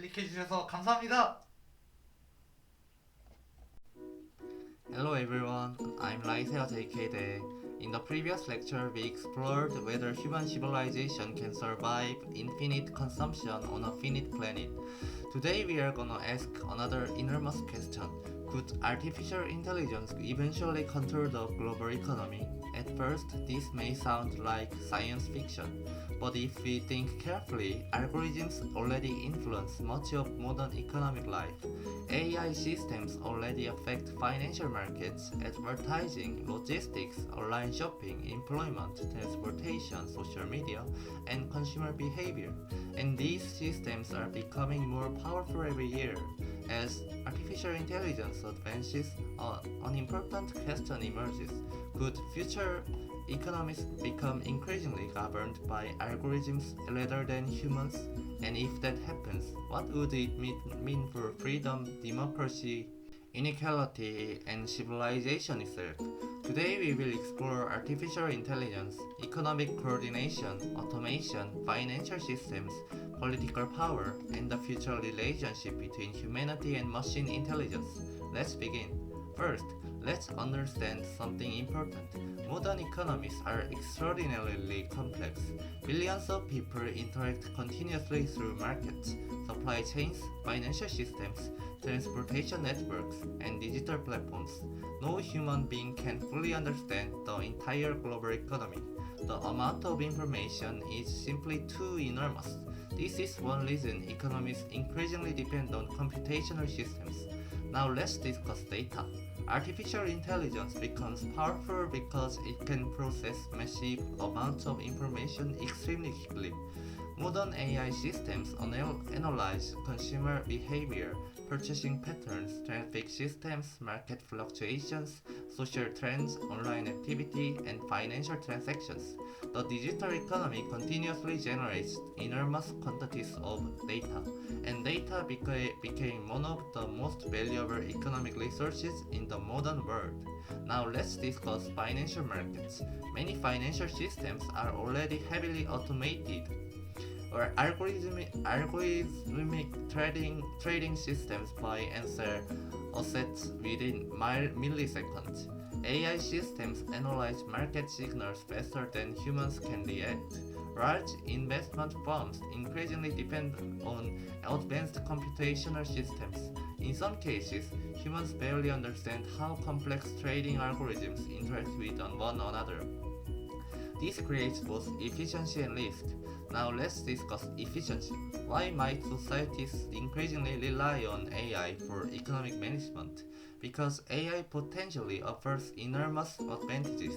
클릭해주셔서 감사합니다. Hello everyone, I'm Laiseo JK. In the previous lecture, we explored whether human civilization can survive infinite consumption on a finite planet. Today we are gonna ask another enormous question. Could artificial intelligence eventually control the global economy? At first, this may sound like science fiction, but if we think carefully, algorithms already influence much of modern economic life. AI systems already affect financial markets, advertising, logistics, online shopping, employment, transportation, social media, and consumer behavior. And these systems are becoming more powerful every year. As artificial intelligence advances, an important question emerges. Could future economies become increasingly governed by algorithms rather than humans? And if that happens, what would it mean for freedom, democracy, inequality, and civilization itself? Today we will explore artificial intelligence, economic coordination, automation, financial systems, political power, and the future relationship between humanity and machine intelligence. Let's begin. First, let's understand something important. Modern economies are extraordinarily complex. Billions of people interact continuously through markets, supply chains, financial systems, transportation networks, and digital platforms. No human being can fully understand the entire global economy. The amount of information is simply too enormous. This is one reason economies increasingly depend on computational systems. Now let's discuss data. Artificial intelligence becomes powerful because it can process massive amounts of information extremely quickly. Modern AI systems analyze consumer behavior, purchasing patterns, traffic systems, market fluctuations, social trends, online activity, and financial transactions. The digital economy continuously generates enormous quantities of data, and data became one of the most valuable economic resources in the modern world. Now let's discuss financial markets. Many financial systems are already heavily automated or algorithmic trading systems buy and sell assets within milliseconds. AI systems analyze market signals faster than humans can react. Large investment firms increasingly depend on advanced computational systems. In some cases, humans barely understand how complex trading algorithms interact with one another. This creates both efficiency and risk. Now let's discuss efficiency. Why might societies increasingly rely on AI for economic management? Because AI potentially offers enormous advantages.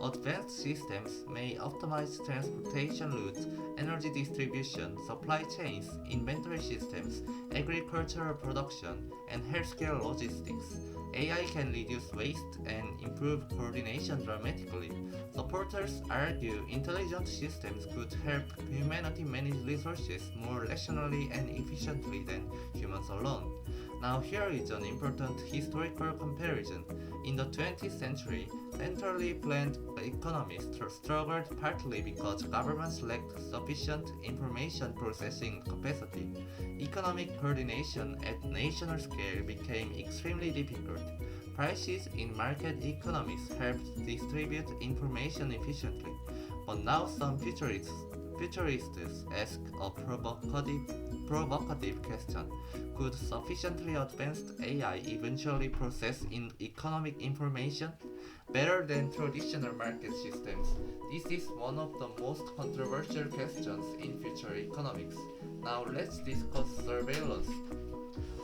Advanced systems may optimize transportation routes, energy distribution, supply chains, inventory systems, agricultural production, and healthcare logistics. AI can reduce waste and improve coordination dramatically. Supporters argue intelligent systems could help humanity manage resources more rationally and efficiently than humans alone. Now, here is an important historical comparison. In the 20th century, centrally planned economies struggled partly because governments lacked sufficient information processing capacity. Economic coordination at national scale became extremely difficult. Prices in market economies helped distribute information efficiently, but now some futurists ask a provocative question. Could sufficiently advanced AI eventually process economic information better than traditional market systems? This is one of the most controversial questions in future economics. Now let's discuss surveillance.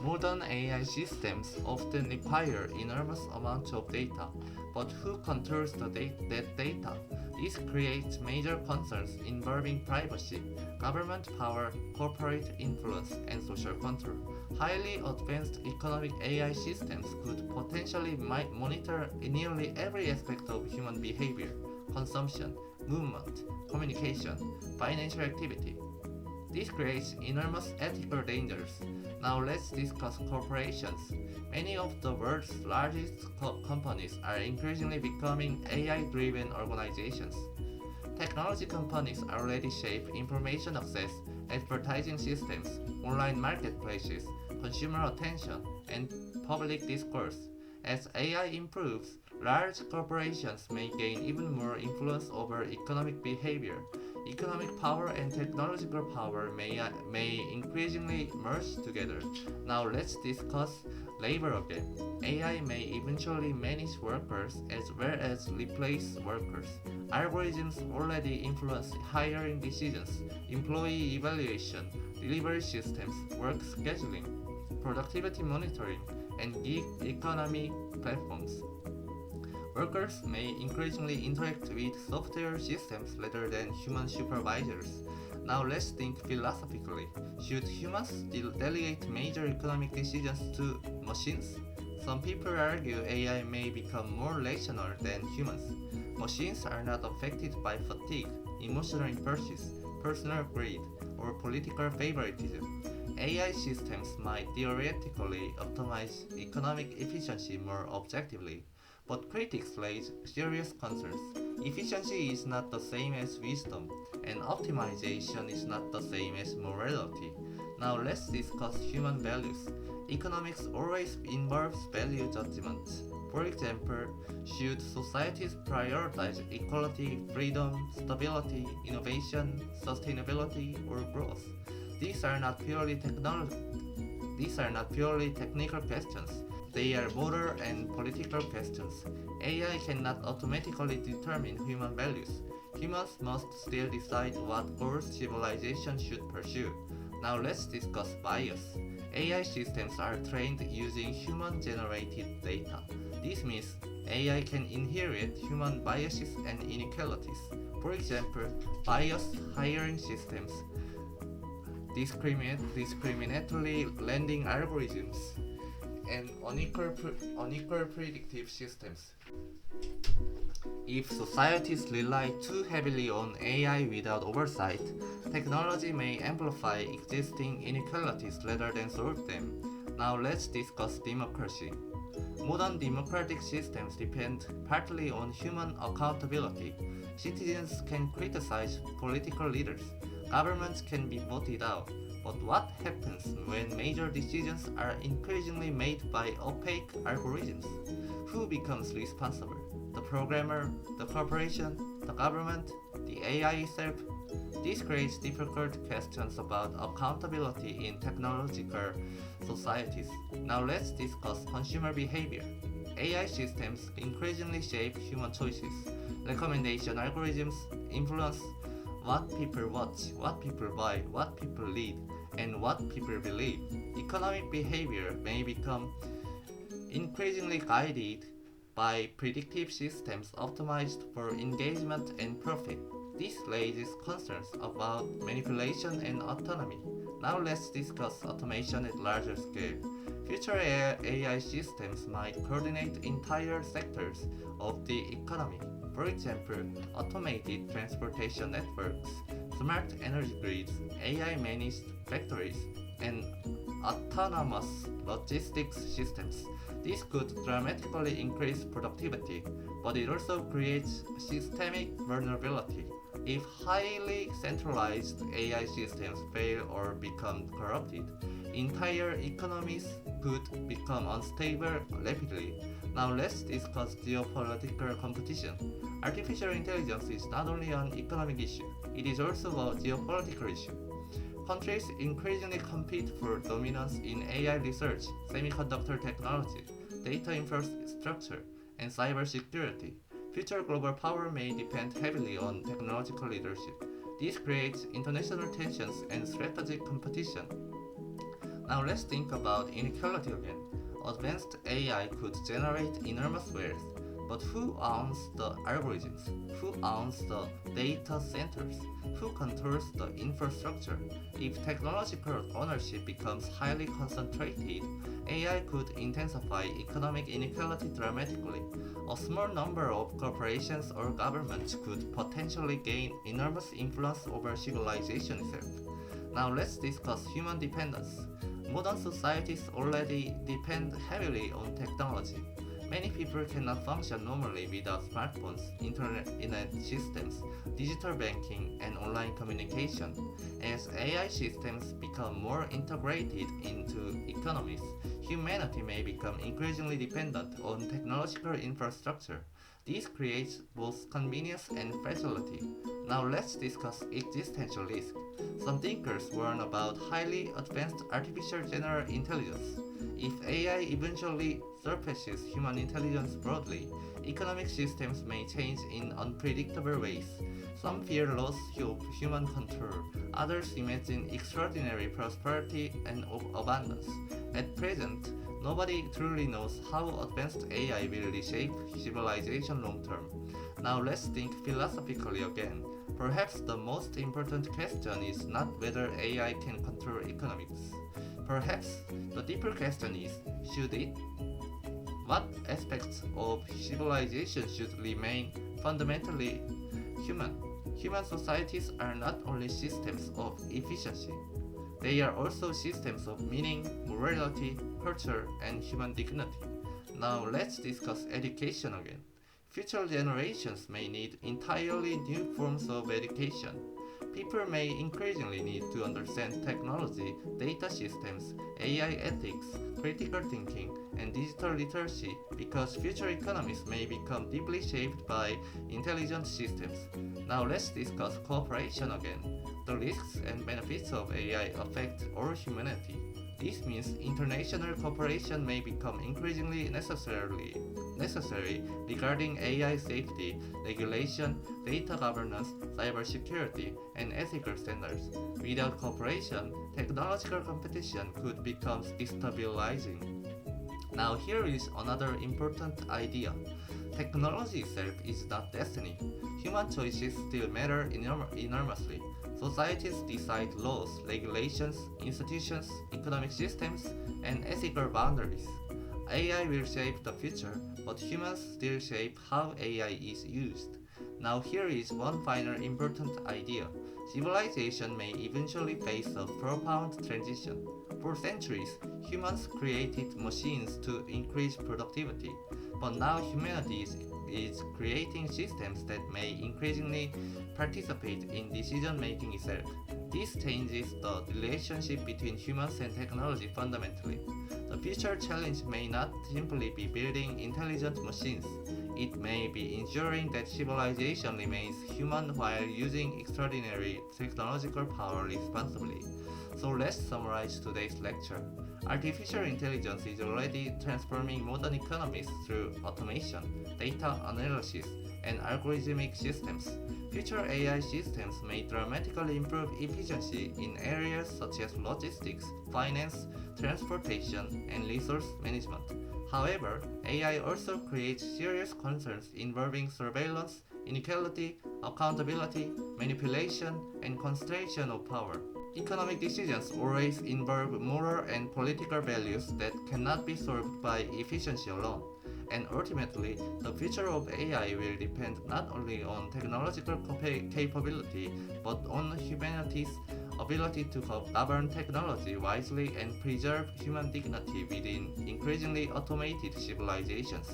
Modern AI systems often require enormous amounts of data, but who controls that data? This creates major concerns involving privacy, government power, corporate influence, and social control. Highly advanced economic AI systems could potentially monitor nearly every aspect of human behavior, consumption, movement, communication, financial activity. This creates enormous ethical dangers. Now let's discuss corporations. Many of the world's largest companies are increasingly becoming AI-driven organizations. Technology companies already shape information access, advertising systems, online marketplaces, consumer attention, and public discourse. As AI improves, large corporations may gain even more influence over economic behavior. Economic power and technological power may increasingly merge together. Now let's discuss labor again. AI may eventually manage workers as well as replace workers. Algorithms already influence hiring decisions, employee evaluation, delivery systems, work scheduling, productivity monitoring, and gig economy platforms. Workers may increasingly interact with software systems rather than human supervisors. Now let's think philosophically. Should humans delegate major economic decisions to machines? Some people argue AI may become more rational than humans. Machines are not affected by fatigue, emotional impulses, personal greed, or political favoritism. AI systems might theoretically optimize economic efficiency more objectively, but critics raise serious concerns. Efficiency is not the same as wisdom, and optimization is not the same as morality. Now let's discuss human values. Economics always involves value judgments. For example, should societies prioritize equality, freedom, stability, innovation, sustainability, or growth? These are not purely technical questions. They are moral and political questions. AI cannot automatically determine human values. Humans must still decide what goals civilization should pursue. Now let's discuss bias. AI systems are trained using human-generated data. This means AI can inherit human biases and inequalities. For example, biased hiring systems, discriminatory lending algorithms, and unequal predictive systems. If societies rely too heavily on AI without oversight, technology may amplify existing inequalities rather than solve them. Now let's discuss democracy. Modern democratic systems depend partly on human accountability. Citizens can criticize political leaders. Governments can be voted out. But what happens when major decisions are increasingly made by opaque algorithms? Who becomes responsible? The programmer, the corporation, the government, the AI itself? This creates difficult questions about accountability in technological societies. Now let's discuss consumer behavior. AI systems increasingly shape human choices. Recommendation algorithms influence what people watch, what people buy, what people read, and what people believe. Economic behavior may become increasingly guided by predictive systems optimized for engagement and profit. This raises concerns about manipulation and autonomy. Now let's discuss automation at larger scale. Future AI systems might coordinate entire sectors of the economy. For example, automated transportation networks, smart energy grids, AI managed factories, and autonomous logistics systems. This could dramatically increase productivity, but it also creates systemic vulnerability. If highly centralized AI systems fail or become corrupted, entire economies could become unstable rapidly. Now let's discuss geopolitical competition. Artificial intelligence is not only an economic issue, it is also a geopolitical issue. Countries increasingly compete for dominance in AI research, semiconductor technology, data infrastructure, and cybersecurity. Future global power may depend heavily on technological leadership. This creates international tensions and strategic competition. Now let's think about inequality again. Advanced AI could generate enormous wealth, but who owns the algorithms? Who owns the data centers? Who controls the infrastructure? If technological ownership becomes highly concentrated, AI could intensify economic inequality dramatically. A small number of corporations or governments could potentially gain enormous influence over civilization itself. Now let's discuss human dependence. Modern societies already depend heavily on technology. Many people cannot function normally without smartphones, internet systems, digital banking, and online communication. As AI systems become more integrated into economies, humanity may become increasingly dependent on technological infrastructure. This creates both convenience and fragility. Now let's discuss existential risk. Some thinkers warn about highly advanced artificial general intelligence. If AI eventually surpasses human intelligence broadly, economic systems may change in unpredictable ways. Some fear loss of human control, others imagine extraordinary prosperity and abundance. At present, nobody truly knows how advanced AI will reshape civilization long term. Now let's think philosophically again. Perhaps the most important question is not whether AI can control economics. Perhaps the deeper question is, should it? What aspects of civilization should remain fundamentally human? Human societies are not only systems of efficiency, they are also systems of meaning, morality, culture, and human dignity. Now let's discuss education again. Future generations may need entirely new forms of education. People may increasingly need to understand technology, data systems, AI ethics, critical thinking, and digital literacy because future economies may become deeply shaped by intelligent systems. Now let's discuss cooperation again. The risks and benefits of AI affect all humanity. This means international cooperation may become increasingly necessary regarding AI safety, regulation, data governance, cybersecurity, and ethical standards. Without cooperation, technological competition could become destabilizing. Now, here is another important idea. Technology itself is not destiny. Human choices still matter enormously. Societies decide laws, regulations, institutions, economic systems, and ethical boundaries. AI will shape the future, but humans still shape how AI is used. Now, here is one final important idea. Civilization may eventually face a profound transition. For centuries, humans created machines to increase productivity, but now humanity is creating systems that may increasingly participate in decision making itself. This changes the relationship between humans and technology fundamentally. The future challenge may not simply be building intelligent machines, it may be ensuring that civilization remains human while using extraordinary technological power responsibly. So let's summarize today's lecture. Artificial intelligence is already transforming modern economies through automation, data analysis, and algorithmic systems. Future AI systems may dramatically improve efficiency in areas such as logistics, finance, transportation, and resource management. However, AI also creates serious concerns involving surveillance, inequality, accountability, manipulation, and concentration of power. Economic decisions always involve moral and political values that cannot be solved by efficiency alone. And ultimately, the future of AI will depend not only on technological capability but on humanity's ability to govern technology wisely and preserve human dignity within increasingly automated civilizations.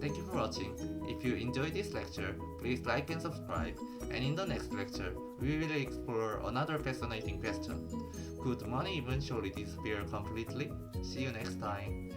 Thank you for watching. If you enjoyed this lecture, please like and subscribe. And in the next lecture, we will explore another fascinating question. Could money eventually disappear completely? See you next time.